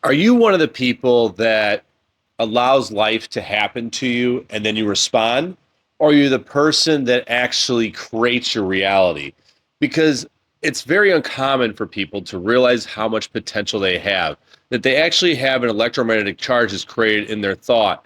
Are you one of the people that allows life to happen to you and then you respond? Or are you the person that actually creates your reality? Because it's very uncommon for people to realize how much potential they have, that they actually have an electromagnetic charge that's created in their thought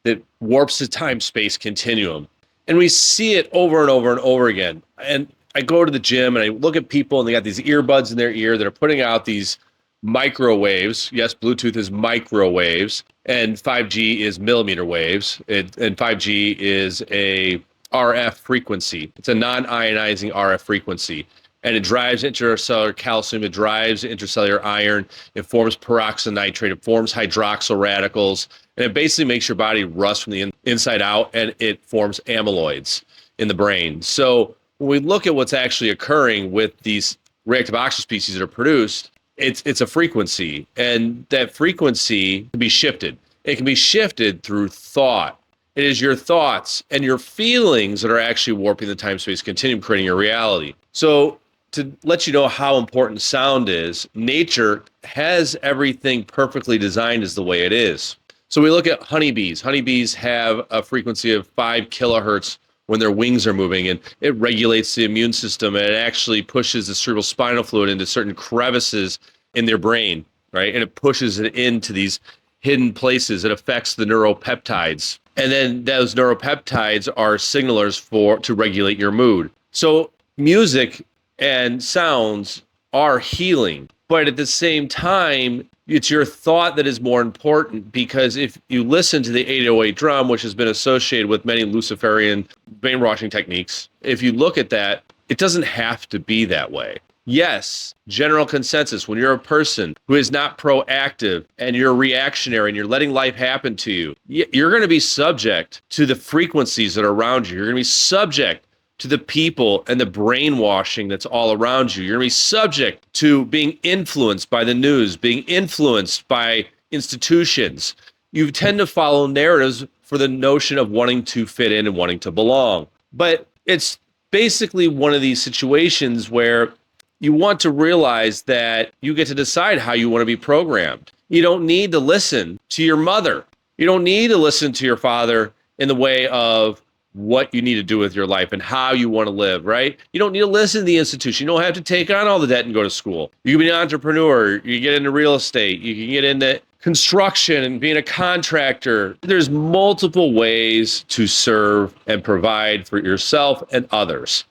that warps the time space continuum. And we see it over and over and over again. And I go to the gym and I look at people and they got these earbuds in their ear that are putting out these microwaves. Yes, Bluetooth is microwaves and 5G is millimeter waves. And 5G is a RF frequency. It's a non-ionizing RF frequency. And it drives intracellular calcium, it drives intracellular iron, it forms peroxynitrate, it forms hydroxyl radicals, and it basically makes your body rust from the inside out, and it forms amyloids in the brain. So when we look at what's actually occurring with these reactive oxygen species that are produced, it's a frequency, and that frequency can be shifted. It can be shifted through thought. It is your thoughts and your feelings that are actually warping the time-space continuum, creating your reality. So to let you know how important sound is, nature has everything perfectly designed as the way it is. So we look at honeybees. Honeybees have a frequency of 5 kilohertz when their wings are moving, and it regulates the immune system, and it actually pushes the cerebral spinal fluid into certain crevices in their brain, right? And it pushes it into these hidden places. It affects the neuropeptides. And then those neuropeptides are signalers to regulate your mood. So music and sounds are healing, but at the same time, it's your thought that is more important, because if you listen to the 808 drum, which has been associated with many Luciferian brainwashing techniques, if you look at that, it doesn't have to be that way. Yes, general consensus, when you're a person who is not proactive and you're reactionary and you're letting life happen to you, you're going to be subject to the frequencies that are around you. You're going to be subject to the people and the brainwashing that's all around you. You're going to be subject to being influenced by the news, being influenced by institutions. You tend to follow narratives for the notion of wanting to fit in and wanting to belong. But it's basically one of these situations where you want to realize that you get to decide how you want to be programmed. You don't need to listen to your mother. You don't need to listen to your father in the way of what you need to do with your life and how you want to live, right? You don't need to listen to the institution. You don't have to take on all the debt and go to school. You can be an entrepreneur. You can get into real estate. You can get into construction and being a contractor. There's multiple ways to serve and provide for yourself and others.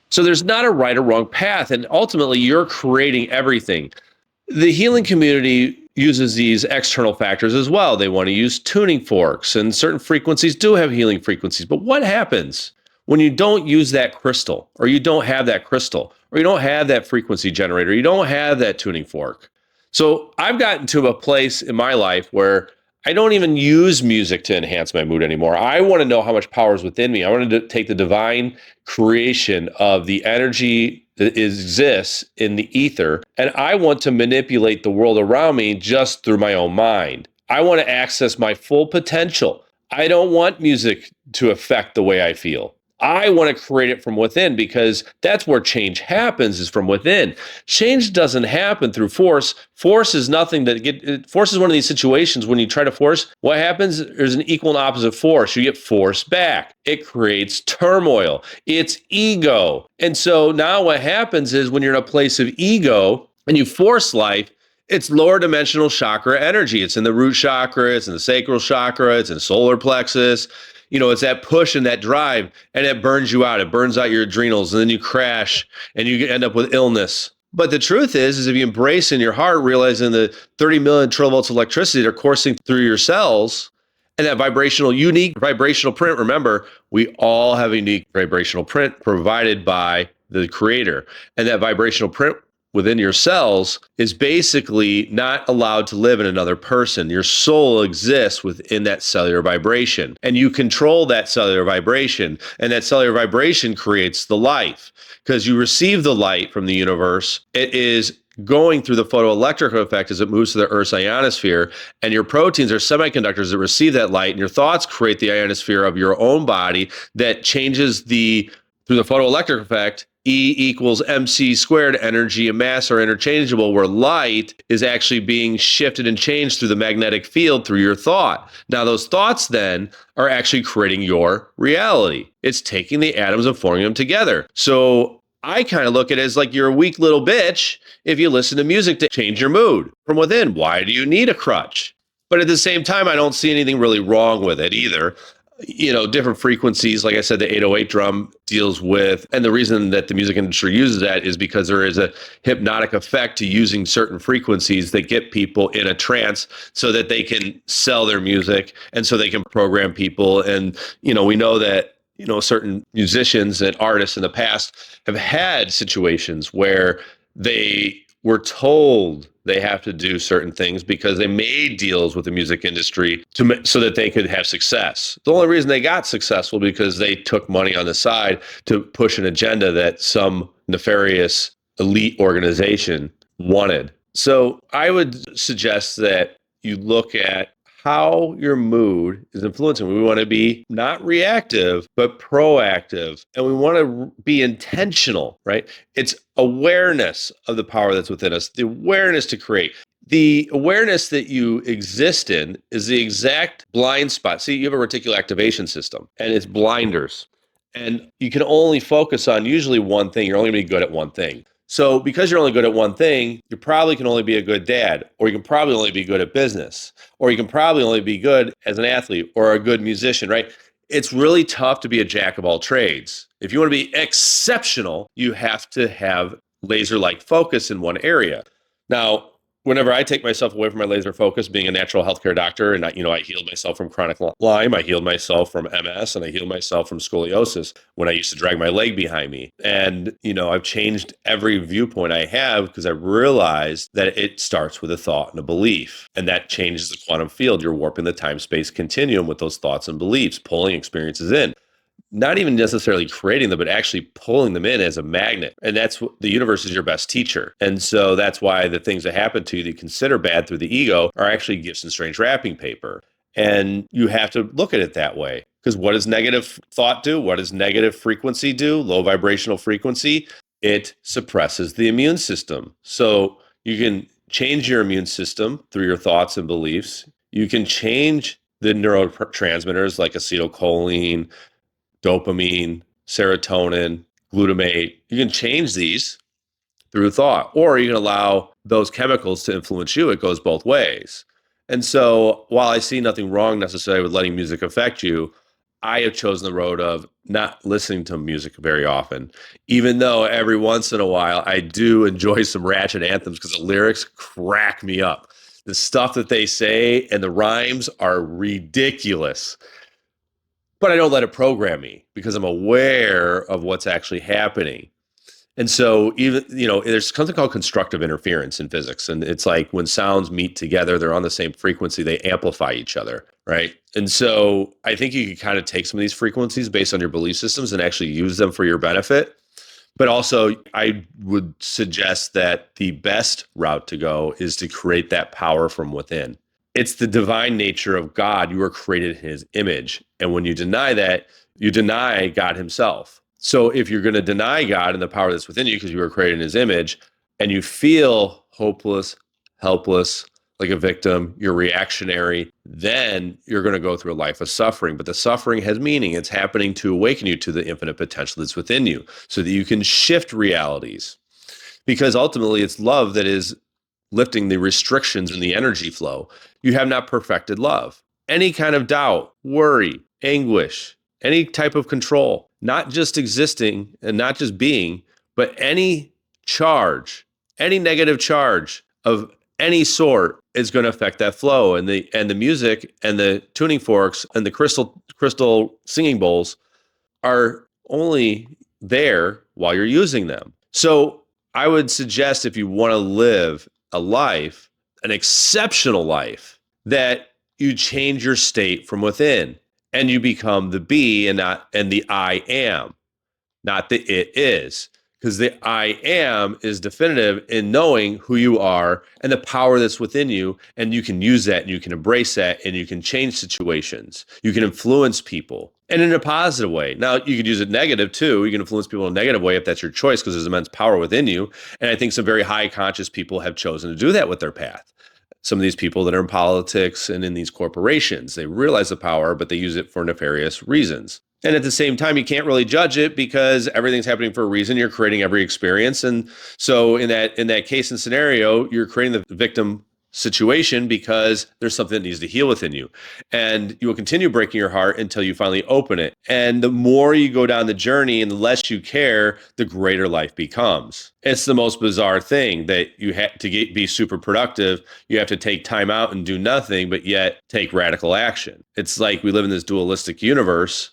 So there's not a right or wrong path. And ultimately, you're creating everything. The healing community uses these external factors as well. They want to use tuning forks, and certain frequencies do have healing frequencies. But what happens when you don't use that crystal, or you don't have that crystal, or you don't have that frequency generator, you don't have that tuning fork? So I've gotten to a place in my life where I don't even use music to enhance my mood anymore. I want to know how much power is within me. I want to take the divine creation of the energy that exists in the ether, and I want to manipulate the world around me just through my own mind. I want to access my full potential. I don't want music to affect the way I feel. I want to create it from within, because that's where change happens, is from within. Change doesn't happen through force. Force is nothing force is one of these situations when you try to force, what happens? There's an equal and opposite force. You get force back. It creates turmoil. It's ego. And so now what happens is when you're in a place of ego and you force life, it's lower dimensional chakra energy. It's in the root chakra, it's in the sacral chakra, it's in the solar plexus. It's that push and that drive, and it burns you out. It burns out your adrenals, and then you crash and you end up with illness. But the truth is if you embrace in your heart, realizing the 30 million kilovolts of electricity that are coursing through your cells, and that unique vibrational print, remember, we all have a unique vibrational print provided by the creator. And that vibrational print within your cells is basically not allowed to live in another person. Your soul exists within that cellular vibration, and you control that cellular vibration, and that cellular vibration creates the life, because you receive the light from the universe. It is going through the photoelectric effect as it moves to the Earth's ionosphere, and your proteins are semiconductors that receive that light, and your thoughts create the ionosphere of your own body that changes through the photoelectric effect, E equals mc squared, energy and mass are interchangeable, where light is actually being shifted and changed through the magnetic field through your thought. Now, those thoughts then are actually creating your reality. It's taking the atoms and forming them together. So I kind of look at it as like you're a weak little bitch if you listen to music to change your mood from within. Why do you need a crutch? But at the same time, I don't see anything really wrong with it either. Different frequencies, like I said, the 808 drum deals with, and the reason that the music industry uses that is because there is a hypnotic effect to using certain frequencies that get people in a trance so that they can sell their music and so they can program people. And, we know that, certain musicians and artists in the past have had situations where they were told they have to do certain things because they made deals with the music industry so that they could have success. The only reason they got successful because they took money on the side to push an agenda that some nefarious elite organization wanted. So I would suggest that you look at how your mood is influencing. We want to be not reactive, but proactive. And we want to be intentional, right? It's awareness of the power that's within us, the awareness to create. The awareness that you exist in is the exact blind spot. See, you have a reticular activation system and it's blinders. And you can only focus on usually one thing. You're only going to be good at one thing. So because you're only good at one thing, you probably can only be a good dad, or you can probably only be good at business, or you can probably only be good as an athlete or a good musician, right? It's really tough to be a jack of all trades. If you want to be exceptional, you have to have laser-like focus in one area. Now, whenever I take myself away from my laser focus, being a natural healthcare doctor, and I healed myself from chronic Lyme, I healed myself from MS, and I healed myself from scoliosis when I used to drag my leg behind me. And, I've changed every viewpoint I have because I realized that it starts with a thought and a belief. And that changes the quantum field. You're warping the time-space continuum with those thoughts and beliefs, pulling experiences in. Not even necessarily creating them, but actually pulling them in as a magnet. And that's what the universe is your best teacher. And so that's why the things that happen to you that you consider bad through the ego are actually gifts in strange wrapping paper. And you have to look at it that way. Because what does negative thought do? What does negative frequency do? Low vibrational frequency? It suppresses the immune system. So you can change your immune system through your thoughts and beliefs. You can change the neurotransmitters like acetylcholine, dopamine, serotonin, glutamate. You can change these through thought, or you can allow those chemicals to influence you. It goes both ways. And so while I see nothing wrong necessarily with letting music affect you, I have chosen the road of not listening to music very often, even though every once in a while I do enjoy some ratchet anthems because the lyrics crack me up. The stuff that they say and the rhymes are ridiculous. But I don't let it program me because I'm aware of what's actually happening. And so even, there's something called constructive interference in physics. And it's like when sounds meet together, they're on the same frequency, they amplify each other, right? And so I think you can kind of take some of these frequencies based on your belief systems and actually use them for your benefit. But also, I would suggest that the best route to go is to create that power from within. It's the divine nature of God. You were created in his image. And when you deny that, you deny God himself. So if you're going to deny God and the power that's within you because you were created in his image and you feel hopeless, helpless, like a victim, you're reactionary, then you're going to go through a life of suffering. But the suffering has meaning. It's happening to awaken you to the infinite potential that's within you so that you can shift realities. Because ultimately it's love that is lifting the restrictions in the energy flow. You have not perfected love. Any kind of doubt, worry, anguish, any type of control, not just existing and not just being, but any charge, any negative charge of any sort is going to affect that flow. And the music and the tuning forks and the crystal singing bowls are only there while you're using them. So I would suggest if you want to live a life, an exceptional life, that you change your state from within and you become the be and the I am, not the it is. Because the I am is definitive in knowing who you are and the power that's within you. And you can use that and you can embrace that and you can change situations. You can influence people. and in a positive way. Now, you could use it negative too. You can influence people in a negative way if that's your choice, because there's immense power within you. And I think some very high conscious people have chosen to do that with their path. Some of these people that are in politics and in these corporations, they realize the power, but they use it for nefarious reasons. And at the same time, you can't really judge it because everything's happening for a reason. You're creating every experience. And so in that case and scenario, you're creating the victim situation because there's something that needs to heal within you. And you will continue breaking your heart until you finally open it. And the more you go down the journey and the less you care, the greater life becomes. It's the most bizarre thing that you have to be super productive. You have to take time out and do nothing, but yet take radical action. It's like we live in this dualistic universe.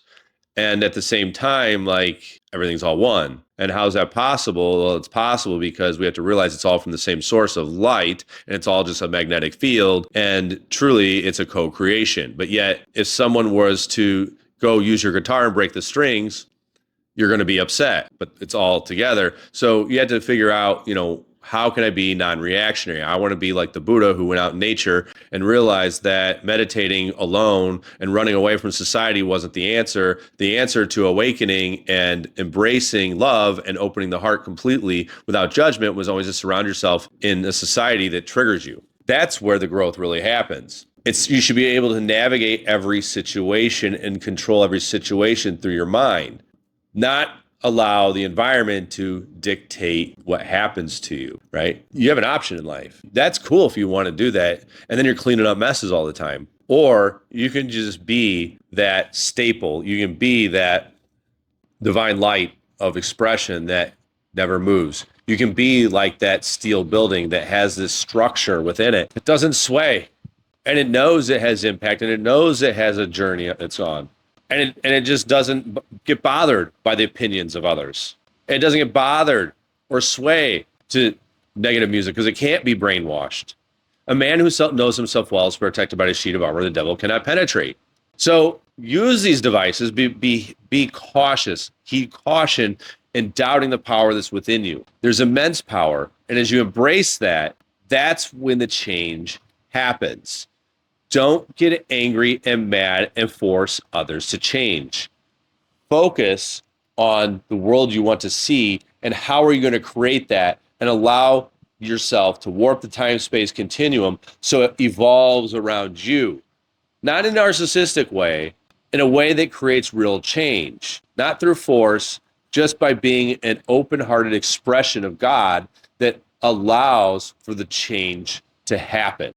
And at the same time, like everything's all one. And how's that possible? Well, it's possible because we have to realize it's all from the same source of light and it's all just a magnetic field. And truly, it's a co-creation. But yet, if someone was to go use your guitar and break the strings, you're going to be upset, but it's all together. So you had to figure out, how can I be non-reactionary? I want to be like the Buddha who went out in nature and realized that meditating alone and running away from society wasn't the answer. The answer to awakening and embracing love and opening the heart completely without judgment was always to surround yourself in a society that triggers you. That's where the growth really happens. You should be able to navigate every situation and control every situation through your mind, not allow the environment to dictate what happens to you, right? You have an option in life. That's cool if you want to do that. And then you're cleaning up messes all the time. Or you can just be that staple. You can be that divine light of expression that never moves. You can be like that steel building that has this structure within it. It doesn't sway. And it knows it has impact and it knows it has a journey it's on. And it just doesn't get bothered by the opinions of others. It doesn't get bothered or sway to negative music because it can't be brainwashed. A man who knows himself well is protected by a sheet of armor the devil cannot penetrate. So use these devices, be cautious, heed caution in doubting the power that's within you. There's immense power. And as you embrace that, that's when the change happens. Don't get angry and mad and force others to change. Focus on the world you want to see and how are you going to create that and allow yourself to warp the time-space continuum so it evolves around you. Not in a narcissistic way, in a way that creates real change. Not through force, just by being an open-hearted expression of God that allows for the change to happen.